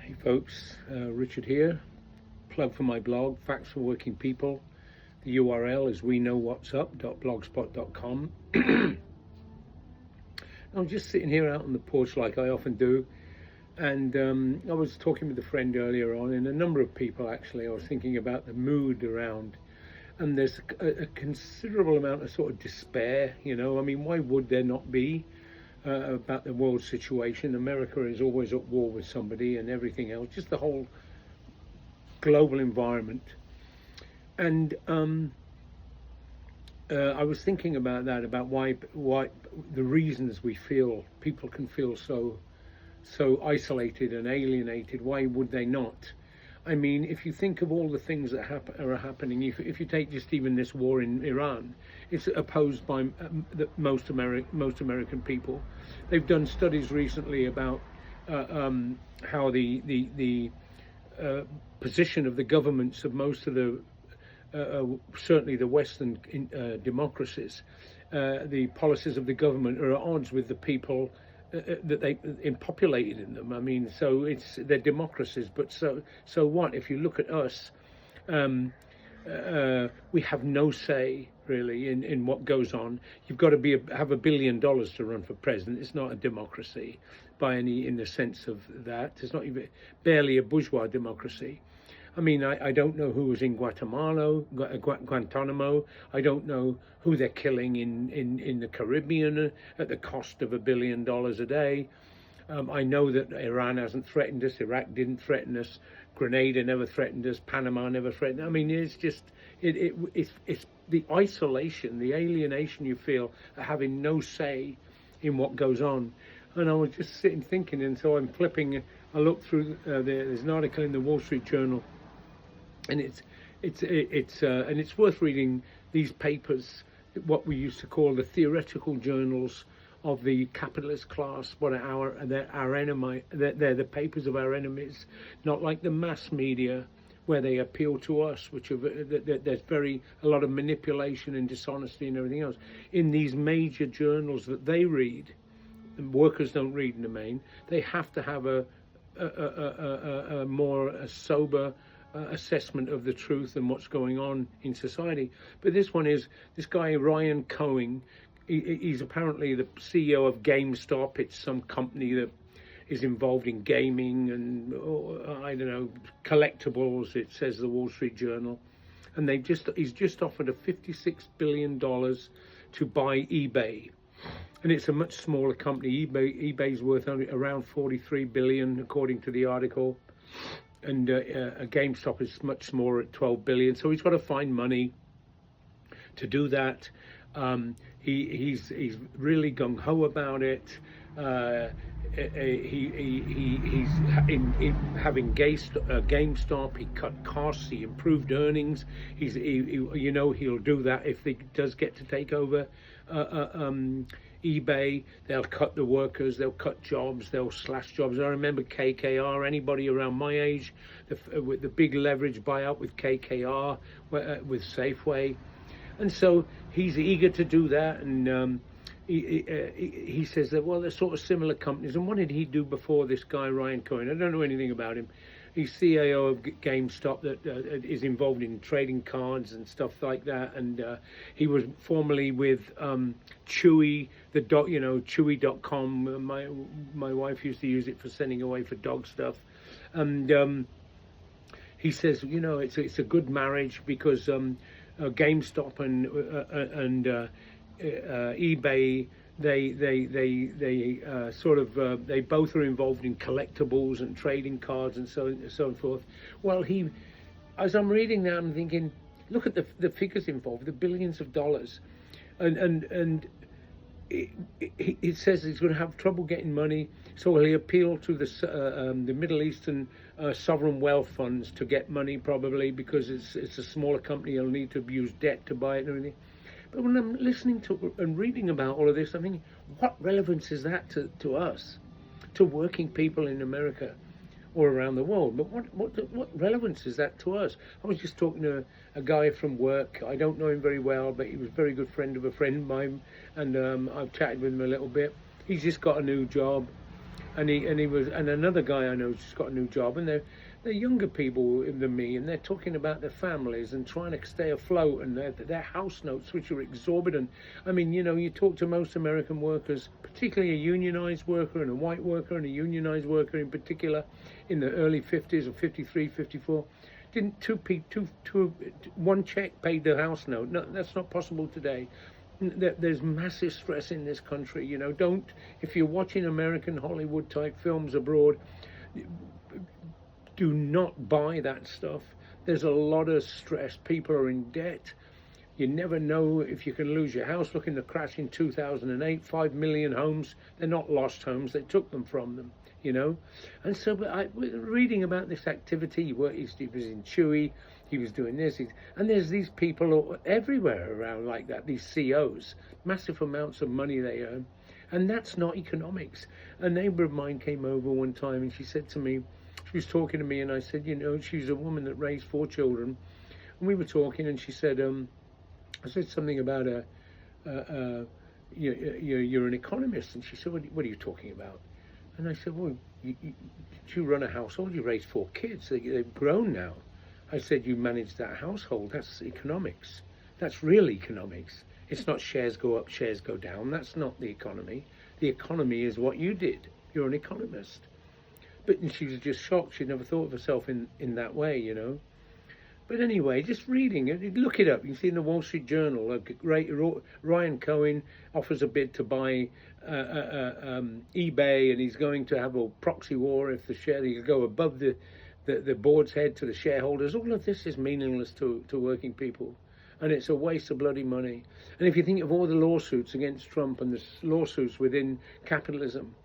Hey folks, Richard here. Plug for my blog, Facts for Working People. The URL is weknowwhatsup.blogspot.com. I'm just sitting here out on the porch like I often do, and I was talking with a friend earlier on, and a number of people actually. I was thinking about the mood around, and there's a considerable amount of sort of despair. I mean, why would there not be? About the world situation. America is always at war with somebody and everything else, just the whole global environment. And I was thinking about that, about why the reasons people can feel so isolated and alienated. Why would they not? I mean, if you think of all the things that are happening, if you take just even this war in Iran, it's opposed by most American people. They've done studies recently about how the position of the governments of most of the certainly the Western democracies, the policies of the government are at odds with the people that they populated in them. I mean, so they're democracies, but so what? If you look at us, we have no say really in what goes on. You've got to have $1 billion to run for president. It's not a democracy in the sense of that. It's not even barely a bourgeois democracy. I mean, I don't know who was in Guantanamo. I don't know who they're killing in the Caribbean at the cost of $1 billion a day. I know that Iran hasn't threatened us. Iraq didn't threaten us. Grenada never threatened us. Panama never threatened. I mean, it's just it's the isolation, the alienation you feel of having no say in what goes on. And I was just sitting thinking, and so I'm flipping. I looked through. There's an article in the Wall Street Journal. And it's worth reading these papers, what we used to call the theoretical journals of the capitalist class. They're our enemy. They're the papers of our enemies, not like the mass media, where they appeal to us, there's a lot of manipulation and dishonesty and everything else. In these major journals that they read, and workers don't read in the main, they have to have a more sober assessment of the truth and what's going on in society. But this guy Ryan Cohen. He's apparently the CEO of GameStop. It's some company that is involved in gaming and I don't know, collectibles. It says the Wall Street Journal, and he's just offered a $56 billion to buy eBay. And it's a much smaller company. eBay's worth only around $43 billion, according to the article. And GameStop is much smaller at $12 billion. So he's got to find money to do that. He's really gung ho about it. He's having GameStop. He cut costs. He improved earnings. He'll do that if he does get to take over eBay. They'll cut the workers, they'll cut jobs, they'll slash jobs. I remember KKR. Anybody around my age, with the big leverage buyout with KKR, with Safeway, and so he's eager to do that. And he says that, well, they're sort of similar companies. And what did he do before this guy Ryan Cohen? I don't know anything about him. He's CEO of GameStop that is involved in trading cards and stuff like that. And he was formerly with Chewy, Chewy.com. My wife used to use it for sending away for dog stuff. And he says, it's a good marriage because GameStop and eBay, they both are involved in collectibles and trading cards and so on and so forth. Well, as I'm reading that, I'm thinking, look at the figures involved, the billions of dollars, and it says he's going to have trouble getting money, so he'll appeal to the Middle Eastern sovereign wealth funds to get money, probably because it's a smaller company. He'll need to use debt to buy it and everything. But when I'm listening to and reading about all of this, I'm thinking, what relevance is that to us, to working people in America or around the world? But what relevance is that to us? I was just talking to a guy from work. I don't know him very well, but he was a very good friend of a friend of mine, and I've chatted with him a little bit. He's just got a new job, and another guy I know just got a new job, and they're younger people than me, and they're talking about their families and trying to stay afloat, and their house notes, which are exorbitant. I mean, you talk to most American workers, particularly a unionized worker and a white worker and a unionized worker in particular, in the early 50s or 53, 54. Didn't one check paid the house note? No, that's not possible today. There's massive stress in this country. If you're watching American Hollywood type films abroad, do not buy that stuff. There's a lot of stress. People are in debt. You never know if you can lose your house. Look in the crash in 2008, 5 million homes. They're not lost homes. They took them from them. And so reading about this activity, he was in Chewy, he was doing this, and there's these people everywhere around like that, these CEOs, massive amounts of money they earn, and that's not economics. A neighbor of mine came over one time and she said to me, she was talking to me, and I said, she's a woman that raised 4 children, and we were talking, and she said, I said something about you're an economist, and she said, what are you talking about? And I said, well, you run a household, you raise 4 kids, they've grown now. I said, you manage that household, that's economics. That's real economics. It's not shares go up, shares go down. That's not the economy. The economy is what you did. You're an economist. But she was just shocked. She'd never thought of herself in that way, But anyway, just reading it, look it up. You can see in the Wall Street Journal, Ryan Cohen offers a bid to buy eBay, and he's going to have a proxy war if he go above the board's head to the shareholders. All of this is meaningless to working people, and it's a waste of bloody money. And if you think of all the lawsuits against Trump and the lawsuits within capitalism,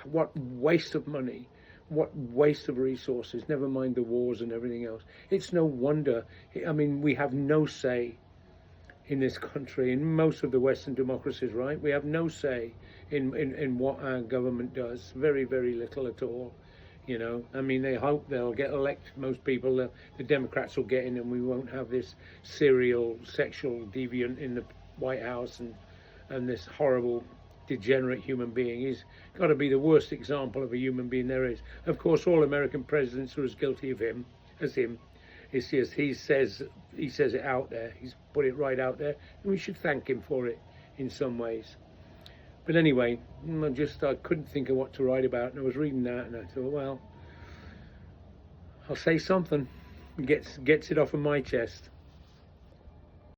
what waste of money. What waste of resources, never mind the wars and everything else. It's no wonder. I mean, we have no say in this country, in most of the Western democracies, right? We have no say in what our government does. Very, very little at all. I mean, they hope they'll get elected. Most people, the Democrats will get in, and we won't have this serial sexual deviant in the White House and this horrible degenerate human being. He's got to be the worst example of a human being there is. Of course, all American presidents are as guilty of him as him. It's just he says it out there. He's put it right out there, and we should thank him for it in some ways. But anyway, I couldn't think of what to write about, and I was reading that, and I thought, well, I'll say something. Gets it off of my chest.